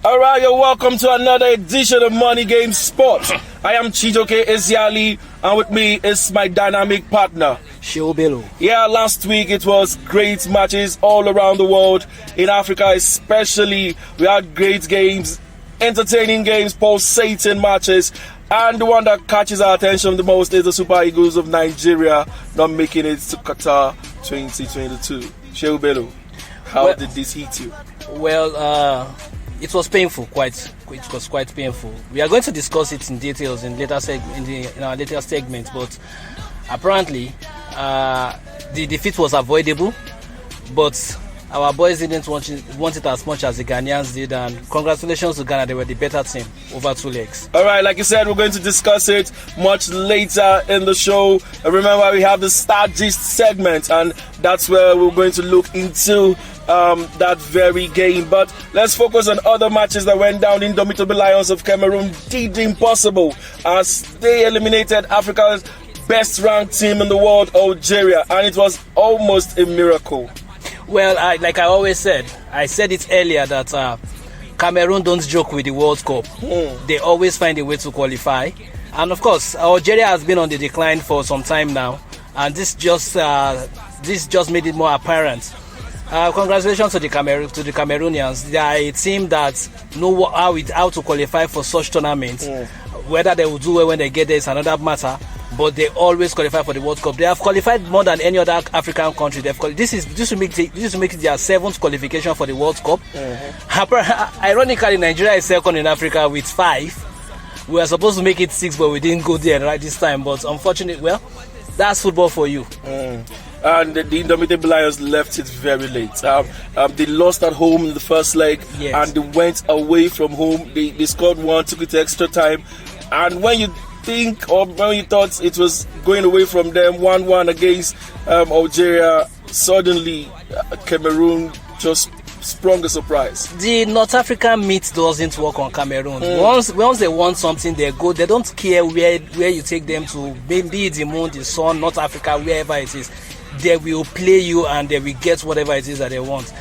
All right, you're welcome to another edition of Money Game Sports. I am Chijoke Eziali, and with me is my dynamic partner, Shiobelo. Yeah, last week it was great matches all around the world. In Africa especially, we had great games, entertaining games, pulsating matches. And the one that catches our attention the most is the Super Eagles of Nigeria not making it to Qatar 2022. Shiobelo, how did this hit you? Well, it was painful. It was quite painful. We are going to discuss it in details in our later segment. But apparently, the defeat was avoidable. But our boys didn't want it as much as the Ghanaians did. And congratulations to Ghana; they were the better team over 2 legs. All right, like you said, we're going to discuss it much later in the show. And remember, we have the Star Gist segment, and that's where we're going to look into that very game. But let's focus on other matches that went down. Indomitable Lions of Cameroon did the impossible as they eliminated Africa's best ranked team in the world, Algeria, and it was almost a miracle. Well, like I always said, I said it earlier that Cameroon don't joke with the World Cup. They always find a way to qualify, and of course Algeria has been on the decline for some time now, and this just made it more apparent. Congratulations to the Cameroonians. They are a team that know how to qualify for such tournaments. Whether they will do well when they get there is another matter, but they always qualify for the World Cup. They have qualified more than any other African country. This will make it their 7th qualification for the World Cup. Ironically, Nigeria is second in Africa with 5. We were supposed to make it 6, but we didn't go there right this time. But unfortunately, well, that's football for you. And the Indomitable Lions left it very late. They lost at home in the first leg, yes. And they went away from home. They scored one, took it to extra time. And when you thought it was going away from them, 1-1 against Algeria, suddenly Cameroon just sprung a surprise. The North African meat doesn't work on Cameroon. Once they want something, they go. They don't care where you take them to, maybe the moon, the sun, North Africa, wherever it is. They will play you and they will get whatever it is that they want.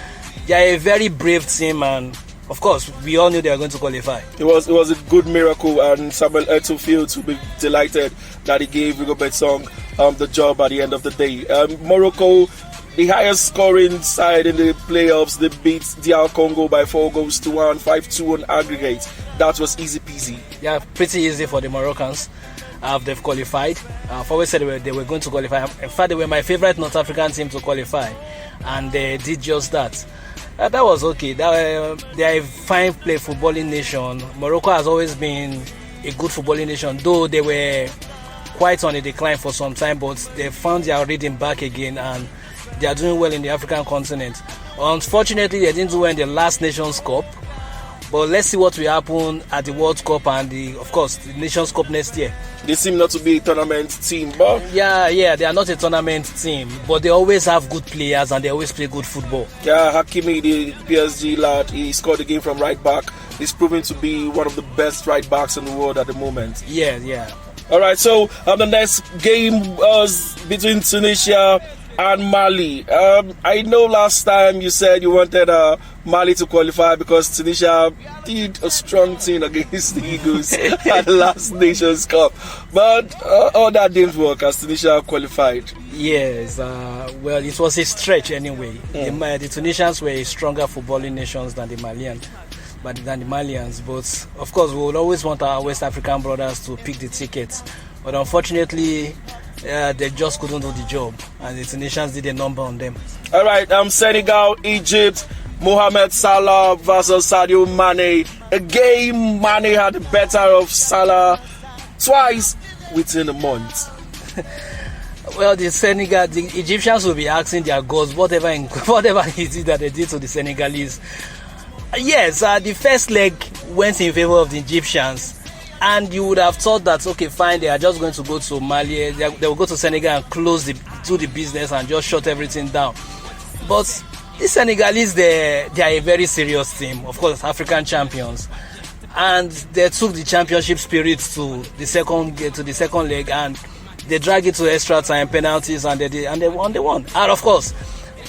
They are a very brave team, and of course, we all knew they were going to qualify. It was a good miracle, and Samuel Eto'o Fields will be delighted that he gave Rigobert Song the job at the end of the day. Morocco, the highest scoring side in the playoffs, they beat DR Congo by 4-1, 5-2 on aggregate. That was easy peasy. Yeah, pretty easy for the Moroccans. They've qualified. I've always said they were going to qualify. In fact, they were my favorite North African team to qualify, and they did just that. That was okay. They are a fine footballing nation. Morocco has always been a good footballing nation, though they were quite on a decline for some time, but they found their rhythm back again, and they are doing well in the African continent. Unfortunately, they didn't do well in the last Nations Cup. But let's see what will happen at the World Cup and of course the Nations Cup next year. They seem not to be a tournament team, but yeah, they are not a tournament team, but they always have good players and they always play good football. Yeah, Hakimi, the PSG lad, he scored a game from right back. He's proven to be one of the best right backs in the world at the moment. Yeah. All right, so the next game was between Tunisia and Mali. I know last time you said you wanted Mali to qualify because Tunisia did a strong thing against the Eagles at the last Nations Cup, but all that didn't work as Tunisia qualified. Yes, well, it was a stretch anyway. The Tunisians were a stronger footballing nations than the Malians. But of course we would always want our West African brothers to pick the tickets, but unfortunately they just couldn't do the job, and the Tunisians did a number on them. All right, Senegal, Egypt, Mohamed Salah versus Sadio Mane. Again, Mane had the better of Salah twice within a month. Well, the Egyptians will be asking their gods whatever it is that they did to the Senegalese. Yes, the first leg went in favor of the Egyptians, and you would have thought that okay, fine, they are just going to go to Mali, they will go to Senegal and do the business and just shut everything down. But the Senegalese, they are a very serious team, of course, African champions, and they took the championship spirit to the second leg, and they dragged it to extra time, penalties, and they won. And of course,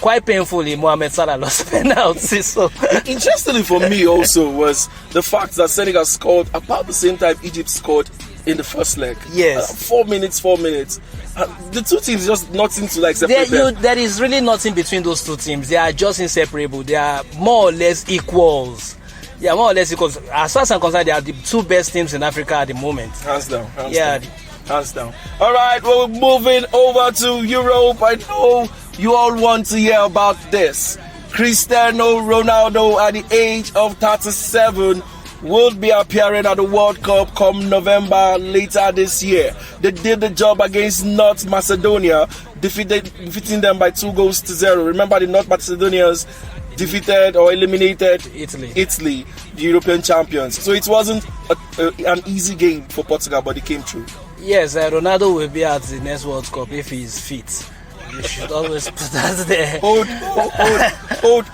quite painfully, Mohamed Salah lost penalty. So interestingly for me also was the fact that Senegal scored about the same time Egypt scored in the first leg. Yes. 4 minutes. The two teams just nothing to like separate them. There is really nothing between those two teams. They are just inseparable. They are more or less equals. Yeah, more or less equals. As far as I'm concerned, they are the two best teams in Africa at the moment. Hands down. Hands down. All right, well, we're moving over to Europe. I know you all want to hear about this. Cristiano Ronaldo, at the age of 37, will be appearing at the World Cup come November later this year. They did the job against North Macedonia, defeating them by 2-0. Remember, the North Macedonians defeated or eliminated Italy, the European champions. So it wasn't an easy game for Portugal, but they came through. Yes, Ronaldo will be at the next World Cup if he is fit. You should always put that there. Hold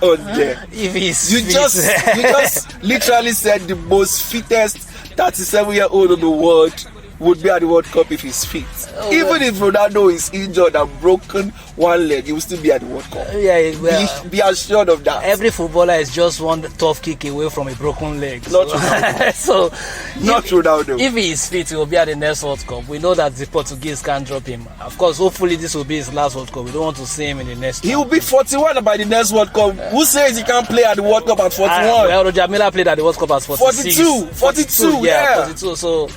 on there. If he's you just literally said the most fittest 37-year-old in the world would be at the World Cup if he's fit. Even if Ronaldo is injured and broken one leg, he will still be at the World Cup. Yeah, well, be assured of that. Every footballer is just one tough kick away from a broken leg. Not Ronaldo. Ronaldo. If he is fit, he will be at the next World Cup. We know that the Portuguese can't drop him. Of course, hopefully this will be his last World Cup. We don't want to see him in the next. He will be 41 by the next World Cup. Who says he can't play at the World Cup at 41? Well, Roger Miller played at the World Cup at 46. 42, yeah. 42. So,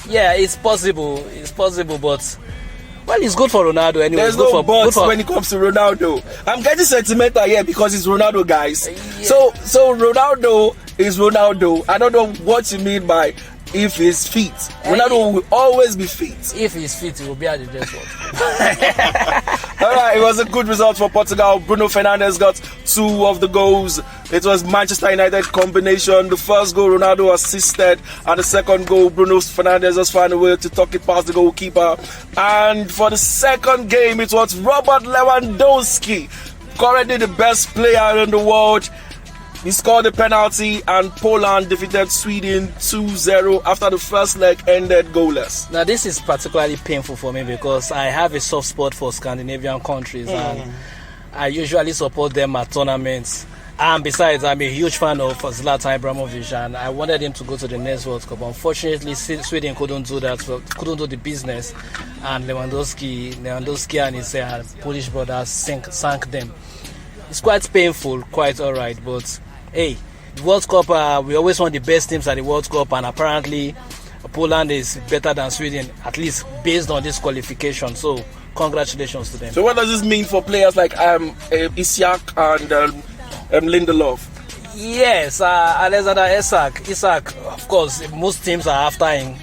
yeah, it's possible, but well, it's good for Ronaldo anyway. There's no buts when it comes to Ronaldo. I'm getting sentimental here because it's Ronaldo, guys. Yeah. So Ronaldo is Ronaldo. I don't know what you mean by if he's fit. Ronaldo will always be fit. If he's fit, he will be at the next World Cup. All right, it was a good result for Portugal. Bruno Fernandes got 2 of the goals. It was Manchester United combination. The first goal, Ronaldo assisted, and the second goal, Bruno Fernandes just found a way to tuck it past the goalkeeper. And for the second game, it was Robert Lewandowski, currently the best player in the world. He scored a penalty, and Poland defeated Sweden 2-0 after the first leg ended goalless. Now, this is particularly painful for me because I have a soft spot for Scandinavian countries, and I usually support them at tournaments. And besides, I'm a huge fan of Zlatan Ibrahimovic, and I wanted him to go to the next World Cup. Unfortunately, Sweden couldn't do that, couldn't do the business, and Lewandowski and his Polish brothers sank them. It's quite painful, quite alright, but hey, the World Cup, we always want the best teams at the World Cup, and apparently Poland is better than Sweden, at least based on this qualification. So congratulations to them. So what does this mean for players like Isak and Lindelof? Yes, Alexander Isak, of course, most teams are after him.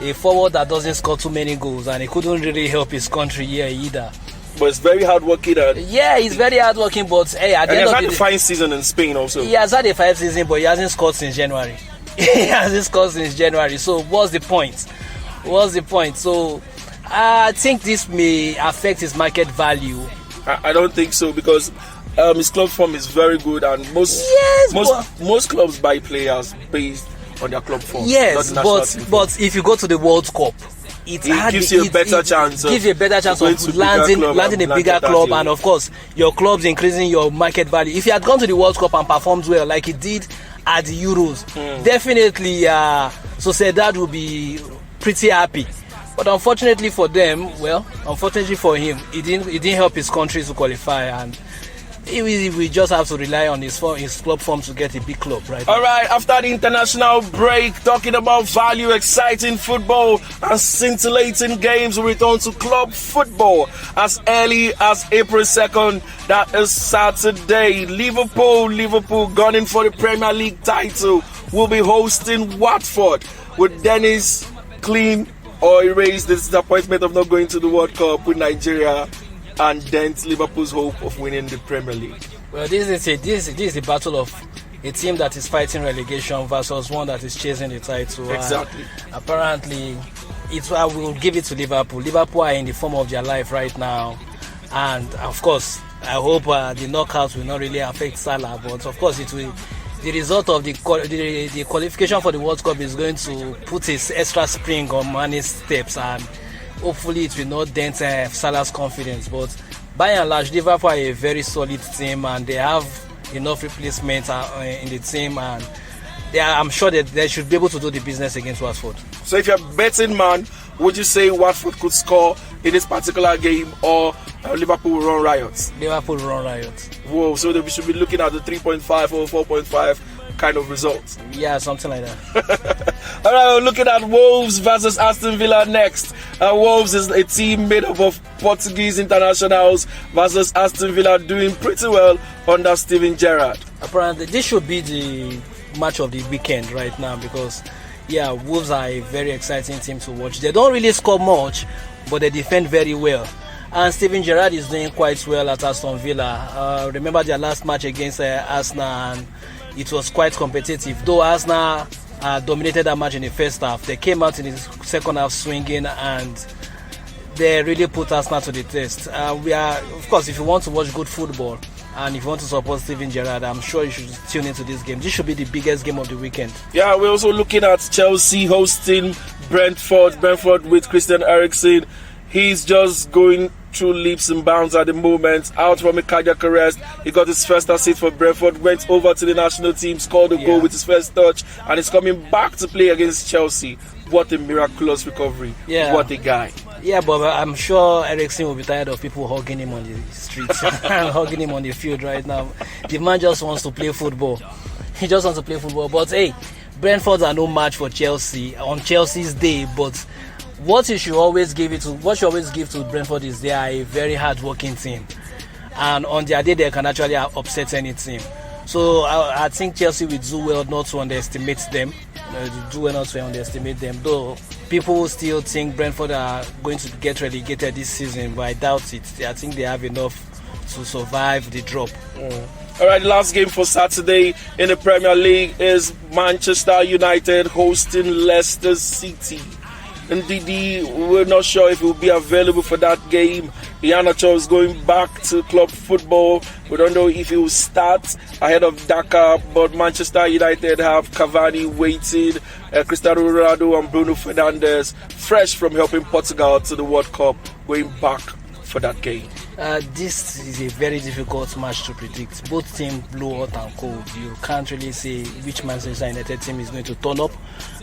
A forward that doesn't score too many goals, and he couldn't really help his country here either. But it's very hardworking. Yeah, he's very hardworking, but hey, at the end of the day, he has had a fine season in Spain also. He has had a fine season, but he hasn't scored since January. So what's the point? So I think this may affect his market value. I don't think so, because his club form is very good, and most clubs buy players based on their club form. Yes, but if you go to the World Cup, it gives you a better chance of landing a bigger club, and of course your club's increasing your market value. If you had gone to the World Cup and performed well like he did at the Euros, definitely Sociedad will be pretty happy. But unfortunately for them, unfortunately for him, it didn't help his country to qualify, and we just have to rely on his club form to get a big club, right? All right, after the international break, talking about value, exciting football and scintillating games, we return to club football as early as April 2nd. That is Saturday. Liverpool gunning for the Premier League title will be hosting Watford. With Dennis clean or erase the disappointment of not going to the World Cup with Nigeria and dent Liverpool's hope of winning the Premier League? Well, this is the battle of a team that is fighting relegation versus one that is chasing the title. Exactly. Apparently, I will give it to Liverpool. Liverpool are in the form of their life right now, and of course, I hope the knockouts will not really affect Salah. But of course, it will. The result of the qualification for the World Cup is going to put his extra spring on Mane's steps, and hopefully it will not dent Salah's confidence. But by and large, Liverpool are a very solid team, and they have enough replacements in the team, and I'm sure that they should be able to do the business against Watford. So if you're a betting man, would you say Watford could score in this particular game, or Liverpool will run riot? Liverpool will run riot. Whoa, so we should be looking at the 3.5 or 4.5 kind of results. Yeah, something like that. All right, we're looking at Wolves versus Aston Villa next. Wolves is a team made up of Portuguese internationals versus Aston Villa doing pretty well under Steven Gerrard. Apparently, this should be the match of the weekend right now, because Wolves are a very exciting team to watch. They don't really score much, but they defend very well. And Steven Gerrard is doing quite well at Aston Villa. Remember their last match against Arsenal, and it was quite competitive. Though Arsenal dominated that match in the first half, they came out in the second half swinging, and they really put Arsenal to the test. Of course, if you want to watch good football and if you want to support Steven Gerrard, I'm sure you should tune into this game. This should be the biggest game of the weekend. Yeah, we're also looking at Chelsea hosting Brentford. Brentford with Christian Eriksen. He's just going through leaps and bounds at the moment. Out from a cardiac arrest. He got his first assist for Brentford, went over to the national team, scored a goal with his first touch, and is coming back to play against Chelsea. What a miraculous recovery. What a guy. Yeah, but I'm sure Eriksen will be tired of people hugging him on the streets and hugging him on the field right now. The man just wants to play football. He just wants to play football. But hey, Brentford are no match for Chelsea on Chelsea's day. But what you should always give to Brentford is they are a very hard-working team, and on their day they can actually upset any team. So I think Chelsea will do well not to underestimate them. Though people still think Brentford are going to get relegated this season, but I doubt it. I think they have enough to survive the drop. All right, the last game for Saturday in the Premier League is Manchester United hosting Leicester City. Ndidi, we're not sure if he will be available for that game. Iheanacho is going back to club football. We don't know if he will start ahead of Dakar, but Manchester United have Cavani waiting, Cristiano Ronaldo and Bruno Fernandes, fresh from helping Portugal to the World Cup, going back for that game. This is a very difficult match to predict. Both teams blow hot and cold. You can't really say which Manchester United team is going to turn up,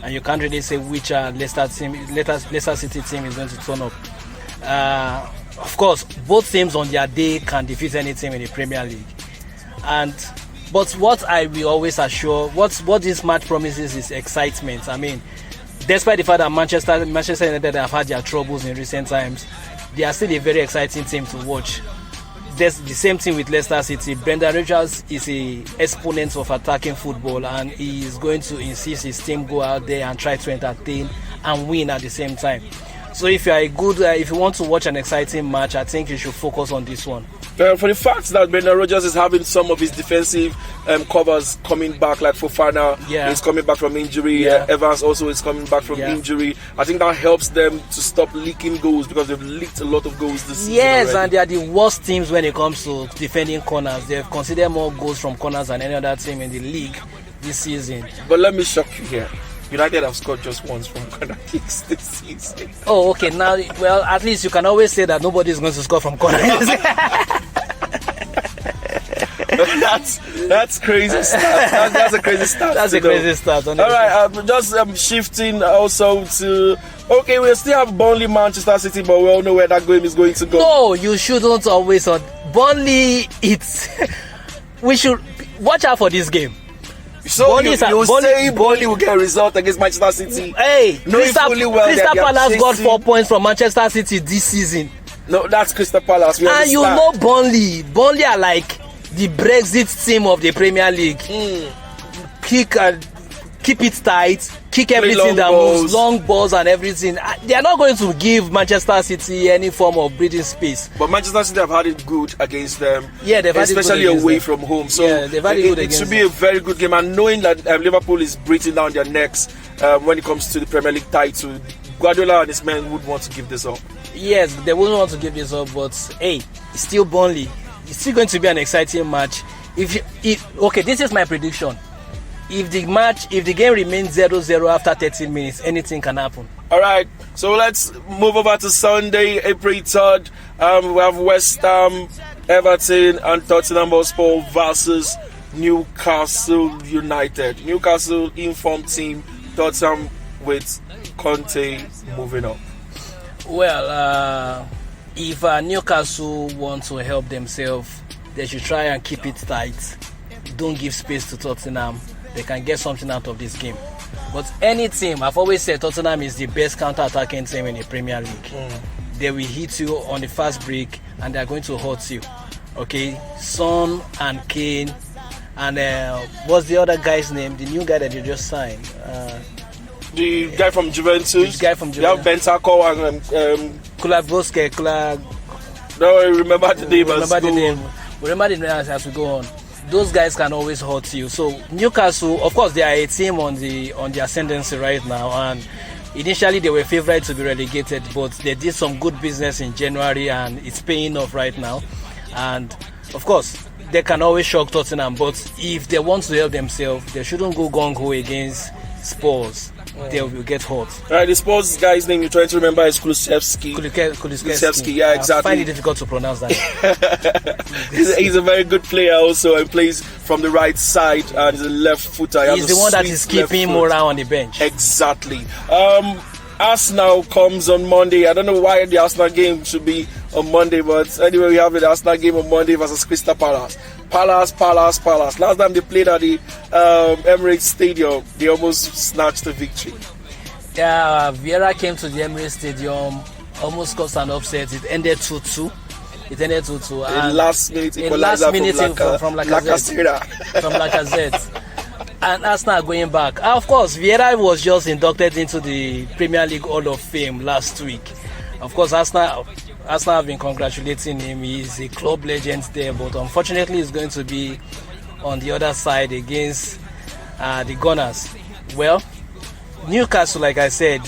and you can't really say which Leicester City team is going to turn up. Of course, both teams on their day can defeat any team in the Premier League. But what I will always assure, what this match promises is excitement. I mean, despite the fact that Manchester United have had their troubles in recent times, they are still a very exciting team to watch. There's the same thing with Leicester City. Brendan Rodgers is an exponent of attacking football, and he is going to insist his team go out there and try to entertain and win at the same time. So if you want to watch an exciting match, I think you should focus on this one. For the fact that Brendan Rodgers is having some of his defensive covers coming back, like Fofana is coming back from injury, Evans also is coming back from injury. I think that helps them to stop leaking goals, because they've leaked a lot of goals this season. Yes, and they are the worst teams when it comes to defending corners. They've conceded more goals from corners than any other team in the league this season. But let me shock you here. United have scored just once from corner kicks this season. Oh, okay. Now, well, at least you can always say that nobody is going to score from corners. That's crazy start. That's a crazy start. That's a crazy start. All right, just shifting also to. Okay, we still have Burnley, Manchester City, but we all know where that game is going to go. No, you shouldn't always on Burnley. We should watch out for this game. So you say Burnley will get a result against Manchester City? Hey, Crystal Palace got 4 points from Manchester City this season. No, that's Crystal Palace. And you know Burnley are like the Brexit team of the Premier League. Keep it tight, kick everything that moves, long balls and everything. They are not going to give Manchester City any form of breathing space. But Manchester City have had it good against them, they've had especially it good away from home. So they've had it good it should be a very good game. And knowing that Liverpool is breathing down their necks when it comes to the Premier League title, Guardiola and his men would want to give this up. Yes, they wouldn't want to give this up, but hey, it's still Burnley. It's still going to be an exciting match. Okay, this is my prediction. If the game remains 0-0 after 13 minutes, anything can happen. All right, so let's move over to Sunday, April 3rd. We have West Ham, Everton, and Tottenham Hotspur versus Newcastle United. Newcastle informed team, Tottenham with Conte moving up. Well, if Newcastle want to help themselves, they should try and keep it tight. Don't give space to Tottenham. They can get something out of this game. But any team, I've always said Tottenham is the best counter-attacking team in the Premier League. They will hit you on the fast break and they're going to hurt you. Okay, Son and Kane and what's the other guy's name? The new guy that you just signed. The guy from Juventus. The guy from Juventus. They have Bentancur and Kulabowski. No, remember the name. Remember the name as we go on. Those guys can always hurt you. So Newcastle, of course, they are a team on the ascendancy right now, and initially they were favourite to be relegated, but they did some good business in January, and it's paying off right now. And of course, they can always shock Tottenham, but if they want to help themselves, they shouldn't go gung-ho against Spurs. They will get hurt. Right, the Spurs guy's name you're trying to remember is Kulusevski. Kulusevski, yeah, exactly. I find it difficult to pronounce that. he's a very good player also, and plays from the right side, and he's a left footer. He's the one that is keeping Moura on the bench. Exactly. Arsenal comes on Monday. I don't know why the Arsenal game should be on Monday, but anyway, we have the Arsenal game on Monday versus Crystal Palace. Palace. Last time they played at the Emirates Stadium, they almost snatched the victory. Yeah, Vieira came to the Emirates Stadium, almost caused an upset. It ended 2-2. In last minute equalizer from Lacazette. And Arsenal going back. Of course, Vieira was just inducted into the Premier League Hall of Fame last week. Of course, Arsenal have been congratulating him. He's a club legend there, but unfortunately, he's going to be on the other side against the Gunners. Well, Newcastle, like I said,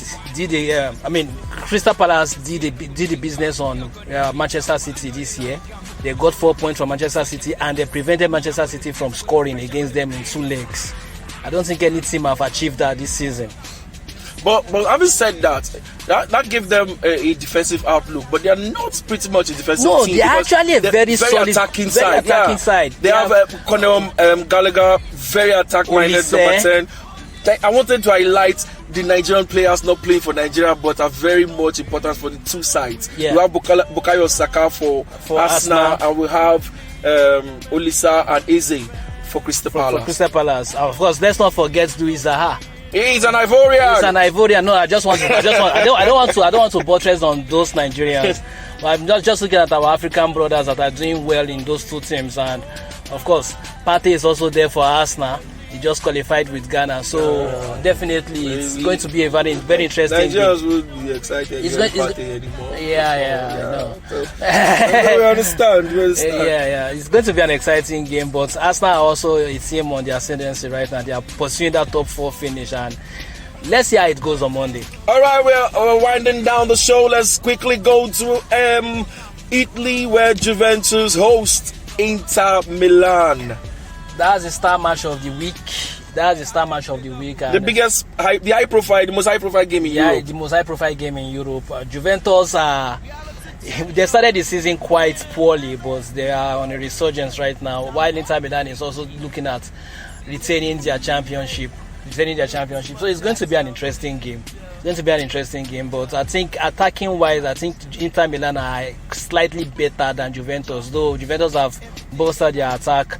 Crystal Palace did the business on Manchester City this year. They got 4 points from Manchester City, and they prevented Manchester City from scoring against them in 2 legs. I don't think any team have achieved that this season. But having said that gave them a defensive outlook, but they are not pretty much a defensive team. No, they are actually a very solid attacking side. They have Conor Gallagher, very attack-minded, number 10. I wanted to highlight the Nigerian players not playing for Nigeria, but are very much important for the two sides. Yeah. We have Bukayo Saka for Arsenal, and we have Olisa and Eze for Crystal Palace. Of course, let's not forget Louis Zaha. He's an Ivorian. No, I don't want to buttress on those Nigerians. But I'm just looking at our African brothers that are doing well in those two teams, and of course, Partey is also there for Arsenal. He just qualified with Ghana, so definitely it's going to be a very, very interesting Nigerians game. would be excited. Anymore. Yeah, I know. We understand. Yeah. It's going to be an exciting game, but Arsenal are also a team on the ascendancy right now. They are pursuing that top 4 finish, and let's see how it goes on Monday. All right, we're winding down the show. Let's quickly go to Italy, where Juventus host Inter Milan. That's the star match of the week. The biggest, the most high profile game in Europe. Yeah, the most high profile game in Europe. Juventus they started the season quite poorly, but they are on a resurgence right now. While Inter Milan is also looking at retaining their championship. So it's going to be an interesting game. But I think attacking wise, I think Inter Milan are slightly better than Juventus, though Juventus have bolstered their attack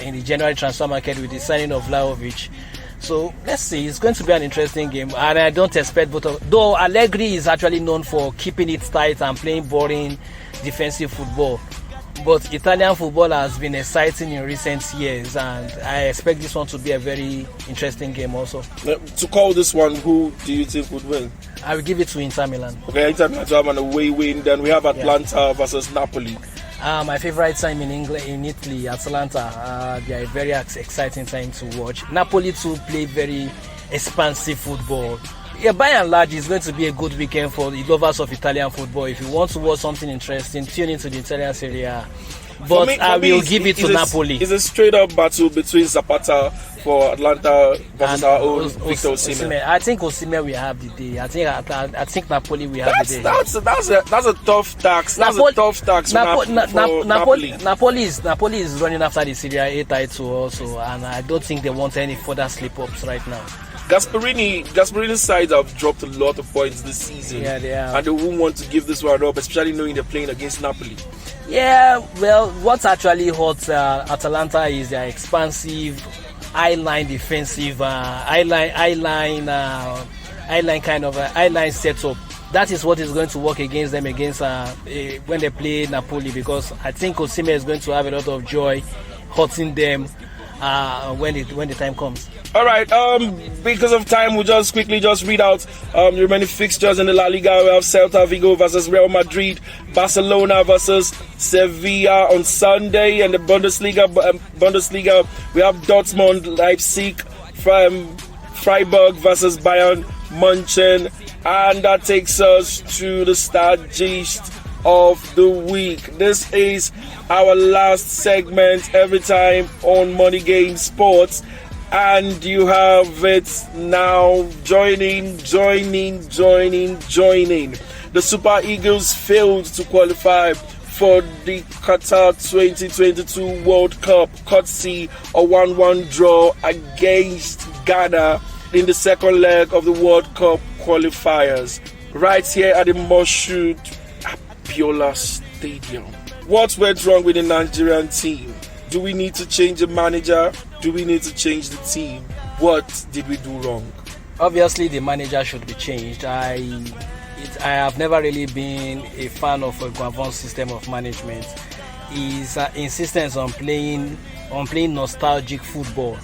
in the January transfer market with the signing of Vlahovic. So let's see, it's going to be an interesting game, and I don't expect though Allegri is actually known for keeping it tight and playing boring defensive football, but Italian football has been exciting in recent years, and I expect this one to be a very interesting game also. To call this one, who do you think would win? I will give it to Inter Milan. Okay, Inter Milan to have an away win. Then we have Atlanta versus Napoli. My favorite time in Italy, Atalanta. They are a very exciting time to watch. Napoli too play very expansive football. Yeah, by and large, it's going to be a good weekend for the lovers of Italian football. If you want to watch something interesting, tune into the Italian Serie A. But I will give it to Napoli. It's a straight up battle between Zapata for Atlanta versus our own Victor Osimhen. I think Osimhen will have the day. I think Napoli will have the day. That's a tough tax. That's a tough tax for Napoli. Napoli is running after the Serie A title also, and I don't think they want any further slip-ups right now. Gasparini's sides have dropped a lot of points this season. Yeah, they have. And they won't want to give this one up, especially knowing they're playing against Napoli. Yeah, well, what actually hurts Atalanta is their expansive eye-line defensive, eye-line setup. That is what is going to work against them when they play Napoli, because I think Osimhen is going to have a lot of joy hurting them when the time comes. All right. Because of time, we'll just quickly read out the remaining fixtures in the La Liga. We have Celta Vigo versus Real Madrid, Barcelona versus Sevilla on Sunday, and the Bundesliga. We have Dortmund, Leipzig, Freiburg versus Bayern München, and that takes us to the start gist of the week. This is our last segment every time on Money Game Sports. And you have it now joining. The Super Eagles failed to qualify for the Qatar 2022 World Cup, courtesy a 1-1 draw against Ghana in the second leg of the World Cup qualifiers, right here at the Moshood Abiola Stadium. What went wrong with the Nigerian team? Do we need to change the manager? Do we need to change the team? What did we do wrong? Obviously, the manager should be changed. I have never really been a fan of a Guavon's system of management. His insistence on playing nostalgic football,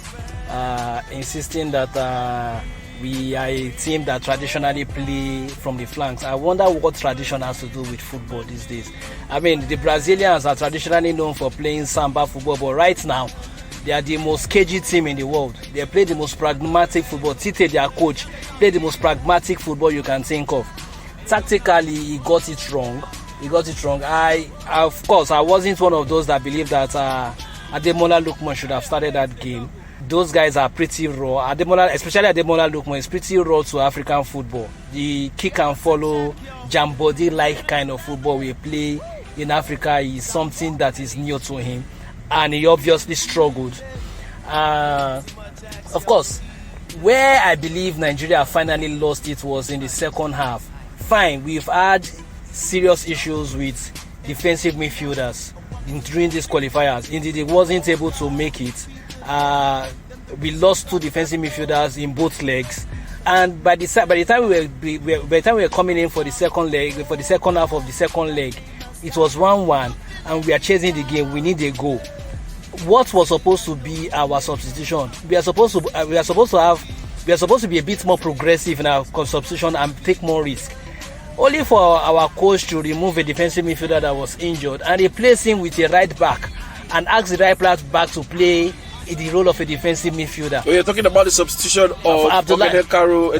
insisting that we are a team that traditionally play from the flanks. I wonder what tradition has to do with football these days. I mean, the Brazilians are traditionally known for playing samba football, but right now, they are the most cagey team in the world. They play the most pragmatic football. Tite, their coach, play the most pragmatic football you can think of. Tactically, he got it wrong. Of course, I wasn't one of those that believed that Ademola Lookman should have started that game. Those guys are pretty raw. Especially Ademola Lookman, is pretty raw to African football. The kick and follow, jam body like kind of football we play in Africa is something that is new to him, and he obviously struggled. Of course, where I believe Nigeria finally lost it was in the second half. Fine, we've had serious issues with defensive midfielders during these qualifiers. Indeed, it wasn't able to make it. We lost 2 defensive midfielders in both legs, and by the time we were coming in for the second half of the second leg, it was 1-1, and we are chasing the game. We need a goal. What was supposed to be our substitution? We are supposed to be a bit more progressive in our substitution and take more risk. Only for our coach to remove a defensive midfielder that was injured and replace him with a right back and ask the right back to play in the role of a defensive midfielder. So you're talking about the substitution of Ogenekaro,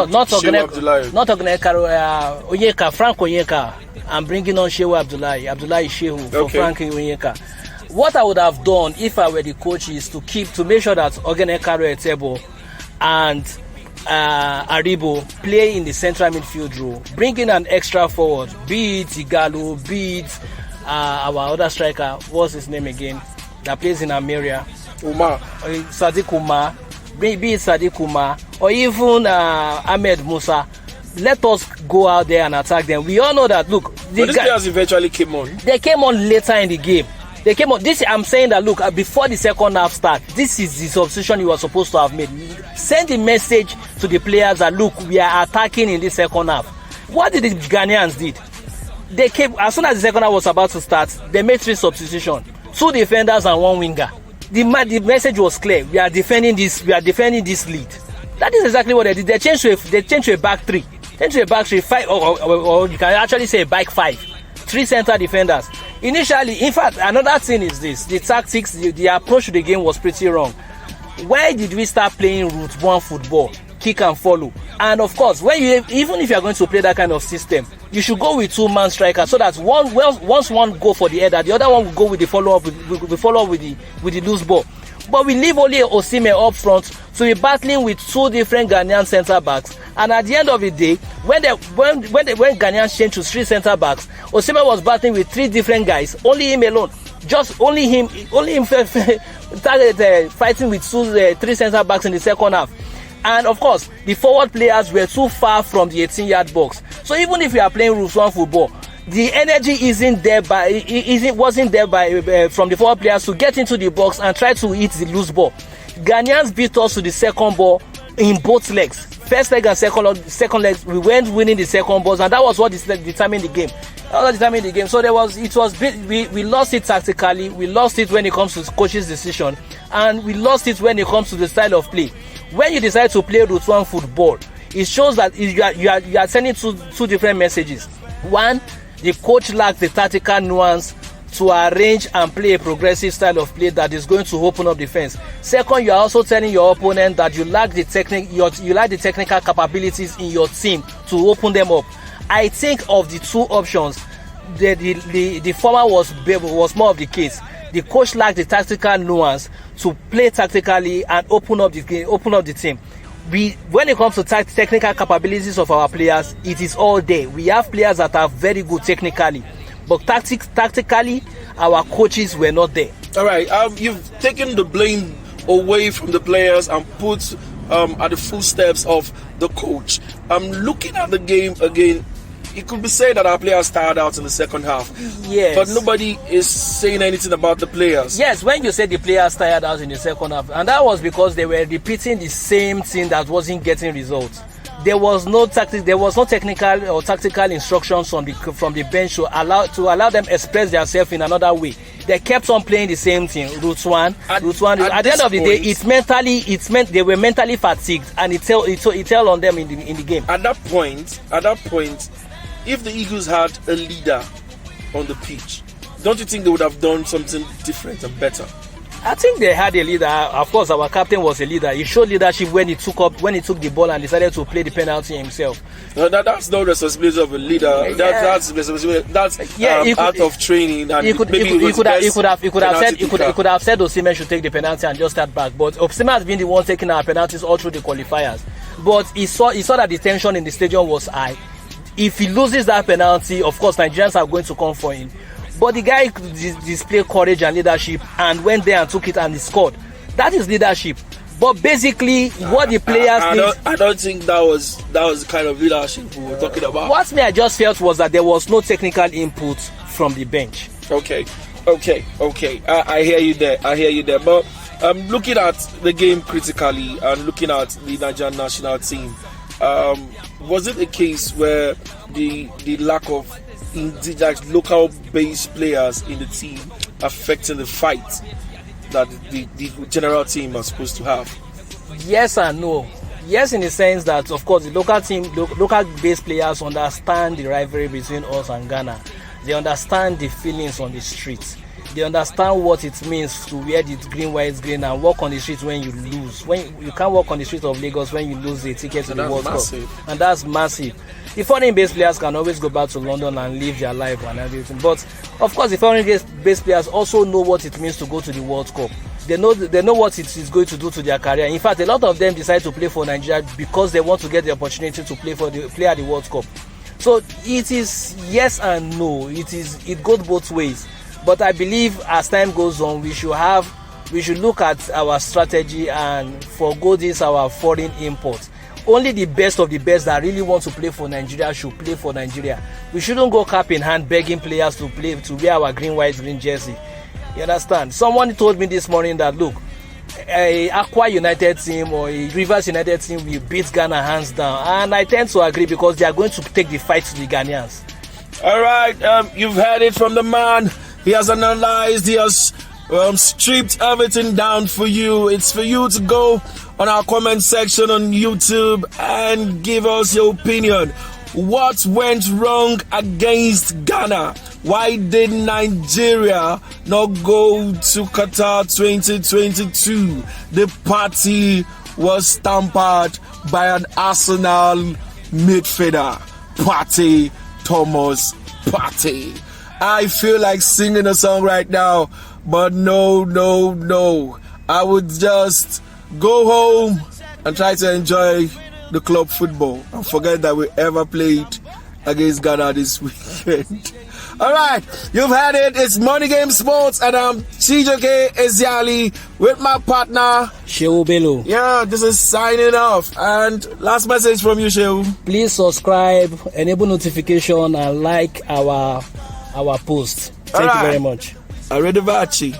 not Ogenekaro, Onyeka, Frank Onyeka, and bringing on Shehu Abdullahi Shehu for Frank Onyeka. What I would have done if I were the coach is to make sure that Ogenekaro, Etebo, and Aribo play in the central midfield role, bring in an extra forward, be it Igalo, be it our other striker, what's his name again, that plays in Ameria, Sadiq Umar, be it Sadiq Umar, or even Ahmed Musa. Let us go out there and attack them. We all know that, look, these players eventually came on. They came on later in the game. They came on. I'm saying that, look, before the second half start, this is the substitution you were supposed to have made. Send the message to the players that, look, we are attacking in the second half. What did the Ghanaians did? They came, as soon as the second half was about to start, they made 3 substitutions, 2 defenders and 1 winger. The message was clear. We are defending this lead. That is exactly what they did. They changed to a back 3. Five, or you can actually say a back 5. 3 center defenders. Initially, in fact, another thing is this: the tactics, the approach to the game was pretty wrong. Why did we start playing route 1 football, kick and follow? And of course, even if you are going to play that kind of system, you should go with 2-man strikers so that once one go for the header, the other one will go with the follow up with the loose ball. But we leave only Osimhen up front to be battling with 2 different Ghanaian centre backs. And at the end of the day, when Ghanaians changed to 3 centre backs, Osimhen was battling with 3 different guys. Only him alone, only him fighting with 3 centre backs in the second half. And of course, the forward players were too far from the 18-yard box. So even if you are playing Route 1 football, the energy wasn't there from the forward players to get into the box and try to hit the loose ball. Ghanaians beat us to the second ball in both legs. First leg and second leg, we went winning the second balls, and that was what determined the game. So we lost it tactically, we lost it when it comes to coach's decision, and we lost it when it comes to the style of play. When you decide to play Route 1 football, it shows that you are sending two different messages. One, the coach lacks the tactical nuance to arrange and play a progressive style of play that is going to open up defense. Second, you are also telling your opponent that you lack the technical capabilities in your team to open them up. I think of the 2 options, the former was more of the case. The coach lacked the tactical nuance to play tactically and open up the team. When it comes to technical capabilities of our players, it is all there. We have players that are very good technically, but tactically, our coaches were not there. All right, you've taken the blame away from the players and put at the footsteps of the coach. Looking at the game again, it could be said that our players tired out in the second half. Yes. But nobody is saying anything about the players. Yes, when you say the players tired out in the second half, and that was because they were repeating the same thing that wasn't getting results. There was no technical or tactical instructions from the bench to allow them express themselves in another way. They kept on playing the same thing. Route 1. At the end of the day, they were mentally fatigued, and it tell on them in the game. At that point, if the Eagles had a leader on the pitch, don't you think they would have done something different and better? I think they had a leader. Of course, our captain was a leader. He showed leadership when he took the ball and decided to play the penalty himself. No, that's no responsibility of a leader. That's responsibility. That's out of training. And he could have said Osimhen should take the penalty and just start back. But Osimhen has been the one taking our penalties all through the qualifiers. But he saw that the tension in the stadium was high. If he loses that penalty, of course, Nigerians are going to come for him. But the guy displayed courage and leadership and went there and took it and he scored. That is leadership. But basically, what the players did... I don't think that was the kind of leadership we were talking about. What I just felt was that there was no technical input from the bench. Okay. I hear you there. But looking at the game critically and looking at the Nigerian national team, was it a case where the lack of local based players in the team affecting the fight that the general team are supposed to have? Yes and no. Yes, in the sense that, of course, the local based players understand the rivalry between us and Ghana. They understand the feelings on the streets. They understand what it means to wear the green, white, green and walk on the streets when you lose. When you can't walk on the streets of Lagos when you lose the ticket to the World Cup. And that's massive. The foreign-based players can always go back to London and live their life and everything. But of course, the foreign-based players also know what it means to go to the World Cup. They know what it is going to do to their career. In fact, a lot of them decide to play for Nigeria because they want to get the opportunity to play at the World Cup. So it is yes and no. It goes both ways. But I believe as time goes on, we should look at our strategy and forgo our foreign imports. Only the best of the best that really want to play for Nigeria should play for Nigeria. We shouldn't go cap in hand begging players to wear our green, white, green jersey. You understand? Someone told me this morning that, look, a Aqua United team or a Rivers United team will beat Ghana hands down. And I tend to agree because they are going to take the fight to the Ghanaians. All right, you've heard it from the man. He has analyzed, he has stripped everything down for you. It's for you to go on our comment section on YouTube and give us your opinion. What went wrong against Ghana? Why did Nigeria not go to Qatar 2022, the party was tampered by an Arsenal midfielder, Partey Thomas Partey. I feel like singing a song right now, but no. I would just go home and try to enjoy the club football and forget that we ever played against Ghana this weekend. Alright, you've had it. It's Money Game Sports, and I'm Chijoke Eziali with my partner Shehu Bello. Yeah, this is signing off. And last message from you, Shehu. Please subscribe, enable notification, and like our post. Thank you very much. Arrivederci.